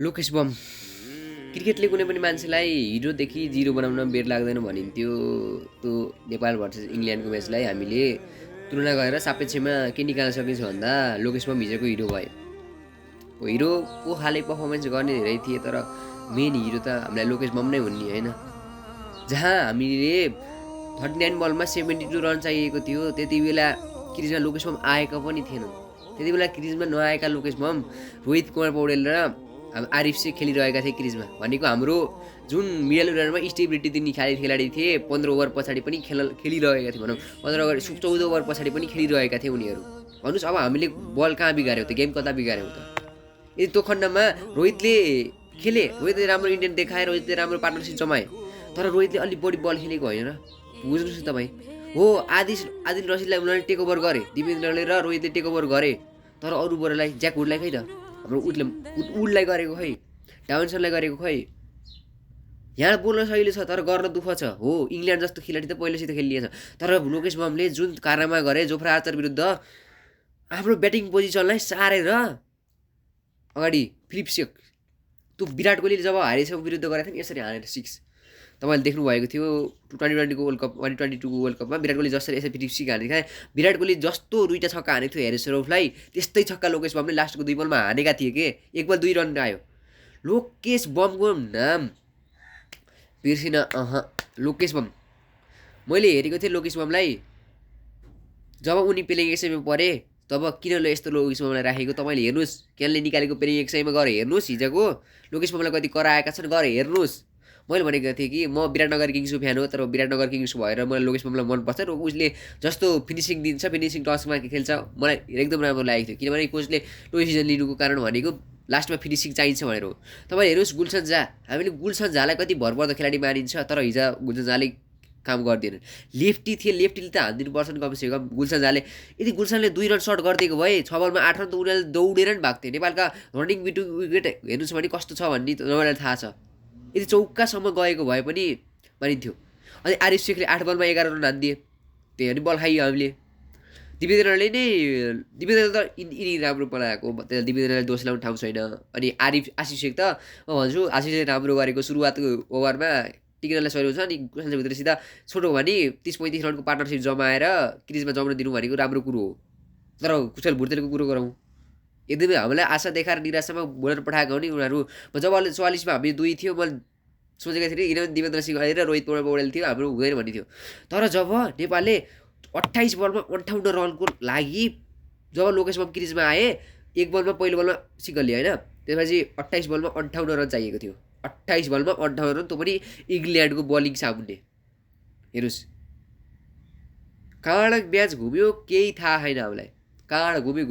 Lokesh bomb क्रिकेटले कुनै पनि मान्छेलाई हिरोदेखि जिरो बनाउन बेर लाग्दैन भनिन्थ्यो। त्यो नेपाल भर्सेस इङ्ल्यान्डको म्याचलाई हामीले तुलना गरेर सापेक्षमा के निकाल्न सकिन्छ भन्दा लोकेश बम हिजोको हिरो भयो। हिरोको खाले पर्फर्मेन्स गर्ने धेरै थिए, तर मेन हिरो त हामीलाई लोकेश बम नै हुन् नि होइन। जहाँ हामीले 39 बलमा 72 रन चाहिएको थियो, त्यति बेला क्रिजमा लोकेश बम आएका पनि थिएनन्। त्यति बेला क्रिजमा नआएका लोकेश बम रोहित कुमार पौडेल र आरिफ चाहिँ खेलिरहेका थिए क्रिजमा। भनेको हाम्रो जुन मिडल अर्डरमा स्टेबिलिटी दिने खेलाडी थिए, 15 ओभर पछाडि पनि खेलिरहेका थिए भनौँ, 15 ओभर 14 ओभर पछाडि पनि खेलिरहेका थिए उनीहरू। भन्नुहोस् अब हामीले बल कहाँ बिगार्यो त, गेम कता बिगार्यो त। यदि त्यो खण्डमा रोहितले खेले, रोहितले राम्रो इन्डियन देखाए, रोहितले राम्रो पार्टनरसिप जमाए, तर रोहितले अलिक बढी बल खेलेको होइन र। बुझ्नुहोस् न तपाईँ। हो, आदिल रसिदलाई उनीहरूले टेक ओभर गरे, दिपेन्द्रले र रोहितले टेक ओभर गरे, तर अरू बरलाई ज्याक वुडलाई खै त, हाम्रो वुडलाई गरेको खै, डाउन्सनलाई गरेको खै। यहाँ बोल्न सहिलो छ तर गर्न दुःख छ। हो, इङ्ल्यान्ड जस्तो खेलाडी त पहिलेसित खेलिएछ, तर लोकेश बमले जुन कारमा गरे जोफ्रा आर्चर विरुद्ध आफ्नो ब्याटिङ पोजिसनलाई सारेर अगाडि फ्लिप सेक, त्यो विराट कोहलीले जब हारेछ विरुद्ध गरेको थियो नि यसरी हानेर 6, तपाईँले देख्नुभएको थियो 2020को वर्ल्ड कप 2022को वर्ल्ड कपमा विराट कोहली जसरी यसरी फ्लिप सेक हानेको थियो। विराट कोहली जस्तो 2टा छक्का हानेको थियो हेरेस रौफलाई, त्यस्तै छक्का लोकेश बमले लास्टको 2 बलमा हानेका थिए के। 1 बल 2 रन आयो। लोकेश बमको नाम बिर्सिन, लोकेश बम मैले हेरेको थिएँ लोकेश बमलाई जब उनी पेलिङ एक्सएममा परे, तब किन यस्तो लोकेश बमलाई राखेको तपाईँले हेर्नुहोस्। क्यानले निकालेको पेलिङ एक्सएममा गएर हेर्नुहोस्, हिजोको लोकेश बमलाई कति कराएका छन् गएर हेर्नुहोस्। मैले भनेको थिएँ कि म विराटनगर किङ्सको फ्यान हो, तर विराटनगर किङ्स भएर मलाई लोकेश बमलाई मनपर्छ र उसले जस्तो फिनिसिङ दिन्छ, फिनिसिङ टचमा खेल्छ, मलाई एकदम राम्रो लागेको थियो। किनभने कोचले लो सिजन लिनुको कारण भनेको लास्टमा फिनिसिङ चाहिन्छ भनेर हो। तपाईँ हेर्नुहोस् गुलसन झा, हामीले गुलसन झालाई कति भरपर्दो खेलाडी मानिन्छ, तर हिजो गुलसन झाले काम गर्दैन। लेफ्टी थिए, लेफ्टीले त हानिदिनुपर्छ नि कमसेकम। गुलसन झाले यदि गुलसनले 2 रन सर्ट गरिदिएको भए 6 बलमा 8 रन त उनीहरूले दौडेर नि भाग्थे। नेपालका रनिङ बिटु विकेट हेर्नुहोस् भने कस्तो छ भन्ने तपाईँलाई थाहा छ। यदि चौकासम्म गएको भए पनि मानिन्थ्यो। अनि आरिफ शेखले 8 बलमा 11 रन हानिदिए, त्यही पनि बल खाइयो हामीले। दिपेन्द्रले त यिनी राम्रो बनाएको, दिपेन्द्रलाई दोष लाउने ठाउँ छैन। अनि आशिष शेख त म भन्छु आशिषले राम्रो गरेको, सुरुवातको ओभरमा टिक्नलाई सहिलो छ। अनि भित्र सिधा छोटो भने 30-35 रनको पार्टनरसिप जमाएर क्रिजमा जमाउन दिनु भनेको राम्रो कुरो हो। तर कुशल भुर्तेलको कुरो गरौँ, एकदमै हामीलाई आशा देखाएर निराशामा बोलेर पठाएको हो नि उनीहरू। जब 44मा हामी 2 थियो, मैले सोचेको थिएँ किनभने दिपेन्द्र सिंह र रोहित पौडेल थियो, हाम्रो हुँदैन भन्ने थियो। तर जब नेपालले 28 बलमा 58 रनको लागि जब लोकेश बम क्रिजमा आए, 1 बलमा पहिलो बलमा सिकल्ली होइन, त्यसपछि 28 बलमा 58 रन चाहिएको थियो। 28 बलमा 58 रन, त्यो पनि इङ्ल्यान्डको बलिङ सामुन्ने। हेर्नुहोस् कहाँबाट म्याच घुम्यो केही थाहा छैन हामीलाई, कहाँबाट घुम्यो।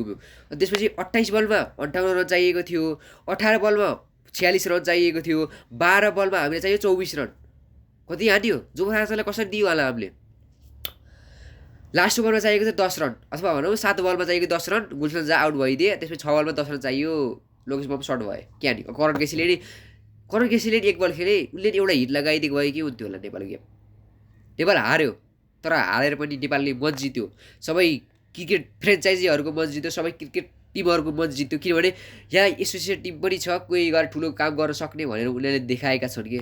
अनि त्यसपछि 28 बलमा 58 रन चाहिएको थियो, 18 बलमा 46 रन चाहिएको थियो, 12 बलमा हामीले चाहियो 24 रन। कति हान्यो जोफ्रा आर्चरलाई कसरी दियो होला हामीले। लास्ट ओभरमा चाहिएको थियो 10 रन, अथवा भनौँ 7 बलमा चाहिएको 10 रन, गुलसन झा आउट भइदिए। त्यसपछि 6 बलमा 10 रन चाहियो, लोकेश बम सर्ट भयो। क्या नि करण केसीले 1 बल खेले, उसले एउटा हिट लगाइदिएको भए के हुन्थ्यो होला नेपाल गेम। नेपाल हार्यो, तर हारेर पनि नेपालले मच जित्यो। सबै क्रिकेट फ्रेन्चाइजीहरूको मच जित्यो, सबै क्रिकेट टिमहरूको मच जित्यो। किनभने यहाँ एसोसिएट टिम पनि छ, कोही गएर ठुलो काम गर्न सक्ने भनेर उनीहरूले देखाएका छन् कि।